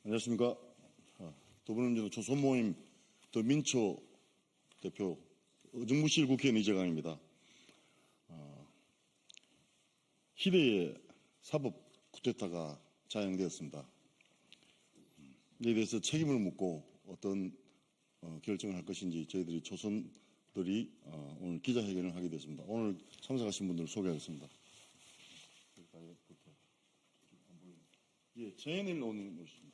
안녕하십니까. 더불어민주당 조선모임 더민초 대표 정무실 국회의원 이재강입니다. 희대의 사법 쿠데타가 자행되었습니다. 이에 대해서 책임을 묻고 어떤 결정을 할 것인지 저희들이 조선들이 오늘 기자회견을 하게 됐습니다. 오늘 참석하신 분들을 소개하겠습니다. 예, 최현일 의원님 모셨습니다.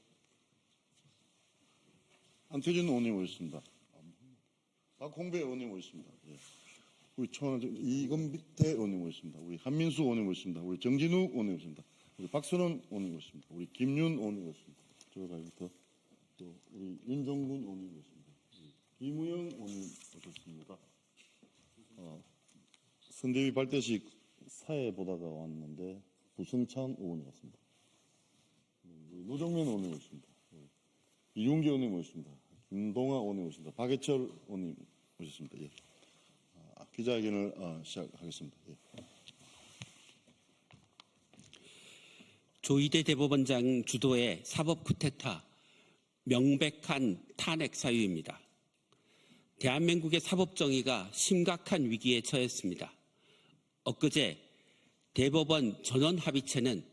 안태준 의원님 모셨습니다. 박홍배 의원님 모셨습니다. 예. 우리 이건비태 의원님 모셨습니다. 우리 한민수 의원님 모셨습니다. 우리 정진우 의원님 모셨습니다. 우리 박선원 의원님 모셨습니다. 우리 김윤 의원님 모셨습니다. 저기부터 또 우리 윤종군 의원님 모셨습니다. 김우영 의원님 모셨습니다. 선대위 발대식 사회 보다가 왔는데 부승찬 의원이 왔습니다. 노정면 의원님 모셨습니다. 이용기 의원님 모셨습니다. 김동아 의원님 모셨습니다. 박해철 의원님 모셨습니다. 예. 기자회견을 시작하겠습니다. 예. 조희대 대법원장 주도의 사법 쿠데타, 명백한 탄핵 사유입니다. 대한민국의 사법 정의가 심각한 위기에 처했습니다. 엊그제 대법원 전원합의체는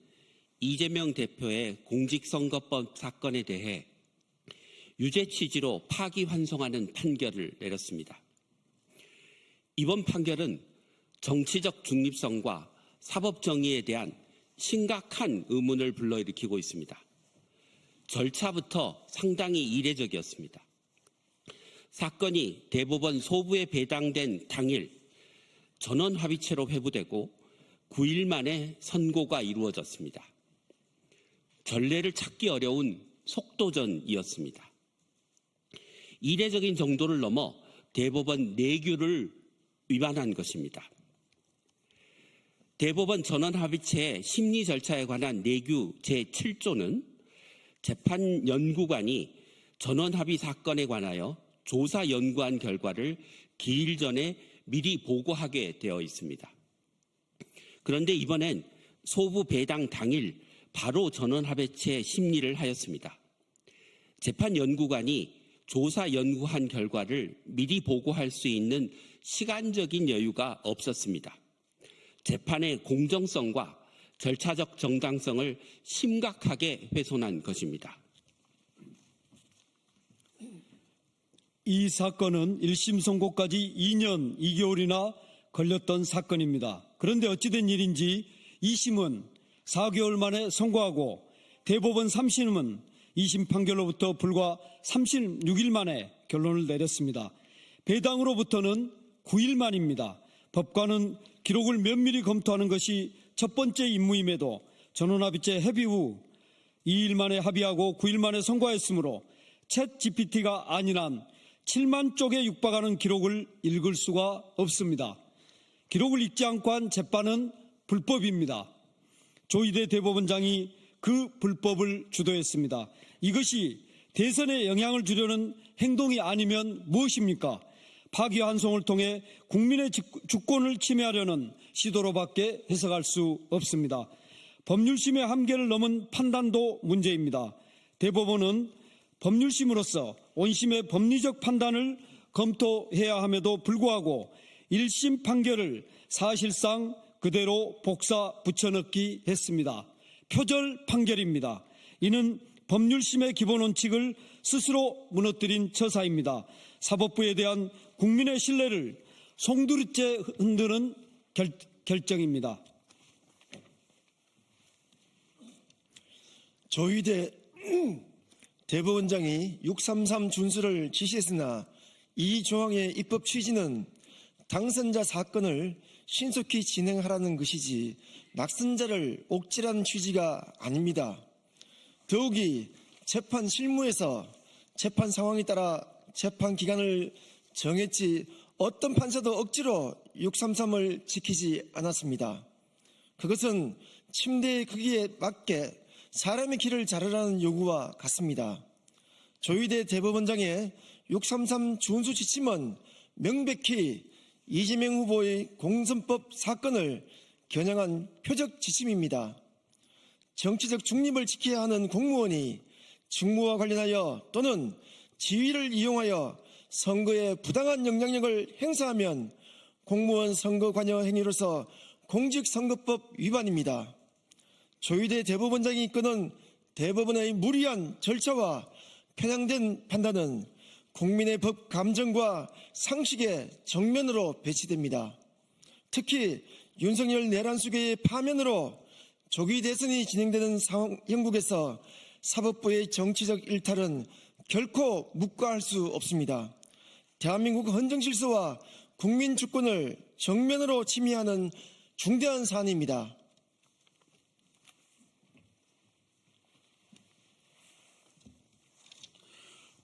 이재명 대표의 공직선거법 사건에 대해 유죄 취지로 파기환송하는 판결을 내렸습니다. 이번 판결은 정치적 중립성과 사법 정의에 대한 심각한 의문을 불러일으키고 있습니다. 절차부터 상당히 이례적이었습니다. 사건이 대법원 소부에 배당된 당일 전원합의체로 회부되고 9일 만에 선고가 이루어졌습니다. 전례를 찾기 어려운 속도전이었습니다. 이례적인 정도를 넘어 대법원 내규를 위반한 것입니다. 대법원 전원합의체의 심리 절차에 관한 내규 제7조는 재판연구관이 전원합의 사건에 관하여 조사 연구한 결과를 기일 전에 미리 보고하게 되어 있습니다. 그런데 이번엔 소부 배당 당일 바로 전원합의체 심리를 하였습니다. 재판연구관이 조사 연구한 결과를 미리 보고할 수 있는 시간적인 여유가 없었습니다. 재판의 공정성과 절차적 정당성을 심각하게 훼손한 것입니다. 이 사건은 1심 선고까지 2년 2개월이나 걸렸던 사건입니다. 그런데 어찌된 일인지 2심은 4개월 만에 선고하고 대법원 3심은 2심 판결로부터 불과 36일 만에 결론을 내렸습니다. 배당으로부터는 9일 만입니다. 법관은 기록을 면밀히 검토하는 것이 첫 번째 임무임에도 전원합의체 협의 후 2일 만에 합의하고 9일 만에 선고했으므로 챗 GPT가 아니란 7만 쪽에 육박하는 기록을 읽을 수가 없습니다. 기록을 읽지 않고 한 재판은 불법입니다. 조희대 대법원장이 그 불법을 주도했습니다. 이것이 대선에 영향을 주려는 행동이 아니면 무엇입니까? 파기환송을 통해 국민의 주권을 침해하려는 시도로밖에 해석할 수 없습니다. 법률심의 한계를 넘은 판단도 문제입니다. 대법원은 법률심으로서 원심의 법리적 판단을 검토해야 함에도 불구하고 1심 판결을 사실상 그대로 복사 붙여넣기 했습니다. 표절 판결입니다. 이는 법률심의 기본 원칙을 스스로 무너뜨린 처사입니다. 사법부에 대한 국민의 신뢰를 송두리째 흔드는 결정입니다. 조희대 대법원장이 633 준수를 지시했으나 이 조항의 입법 취지는 당선자 사건을 신속히 진행하라는 것이지 낙선자를 옥죄라는 취지가 아닙니다. 더욱이 재판 실무에서 재판 상황에 따라 재판 기간을 정했지 어떤 판사도 억지로 633을 지키지 않았습니다. 그것은 침대의 크기에 맞게 사람의 길을 자르라는 요구와 같습니다. 조희대 대법원장의 633 준수 지침은 명백히 이재명 후보의 공선법 사건을 겨냥한 표적 지침입니다. 정치적 중립을 지켜야 하는 공무원이 직무와 관련하여 또는 지위를 이용하여 선거에 부당한 영향력을 행사하면 공무원 선거 관여 행위로서 공직선거법 위반입니다. 조희대 대법원장이 이끄는 대법원의 무리한 절차와 편향된 판단은 국민의 법 감정과 상식에 정면으로 배치됩니다. 특히 윤석열 내란수계의 파면으로 조기 대선이 진행되는 형국에서 사법부의 정치적 일탈은 결코 묵과할 수 없습니다. 대한민국 헌정질서와 국민 주권을 정면으로 침해하는 중대한 사안입니다.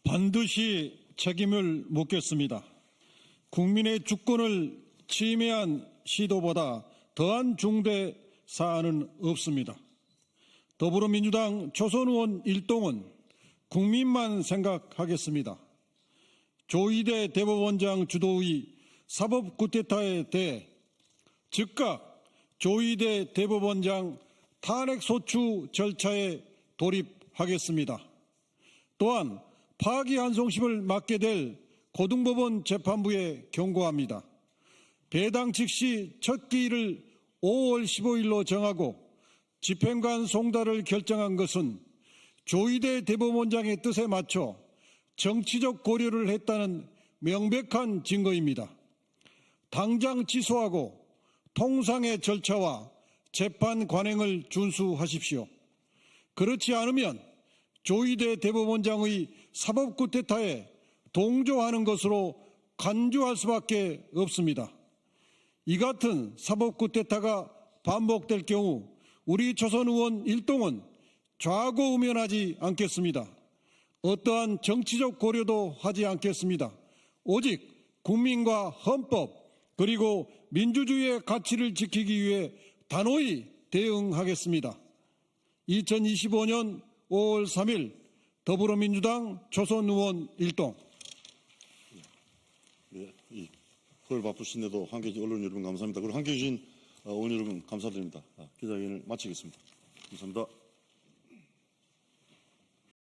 반드시 책임을 묻겠습니다. 국민의 주권을 침해한 시도보다 더한 중대 사안은 없습니다. 더불어민주당 초선 의원 일동은 국민만 생각하겠습니다. 조희대 대법원장 주도의 사법 쿠데타에 대해 즉각 조희대 대법원장 탄핵소추 절차에 돌입하겠습니다. 또한 파기환송심을 맡게 될 고등법원 재판부에 경고합니다. 배당 즉시 첫 기일을 5월 15일로 정하고 집행관 송달을 결정한 것은 조희대 대법원장의 뜻에 맞춰 정치적 고려를 했다는 명백한 증거입니다. 당장 취소하고 통상의 절차와 재판 관행을 준수하십시오. 그렇지 않으면 조희대 대법원장의 사법 쿠데타에 동조하는 것으로 간주할 수밖에 없습니다. 이 같은 사법 쿠데타가 반복될 경우 우리 초선 의원 일동은 좌고우면하지 않겠습니다. 어떠한 정치적 고려도 하지 않겠습니다. 오직 국민과 헌법 그리고 민주주의의 가치를 지키기 위해 단호히 대응하겠습니다. 2025년 5월 3일 더불어민주당 초선 의원 일동. 네, 헐 바쁘신데도 함께해주신 언론 여러분 감사합니다. 그리고 함께해주신 의원 여러분 감사드립니다. 기자회견을 마치겠습니다. 감사합니다.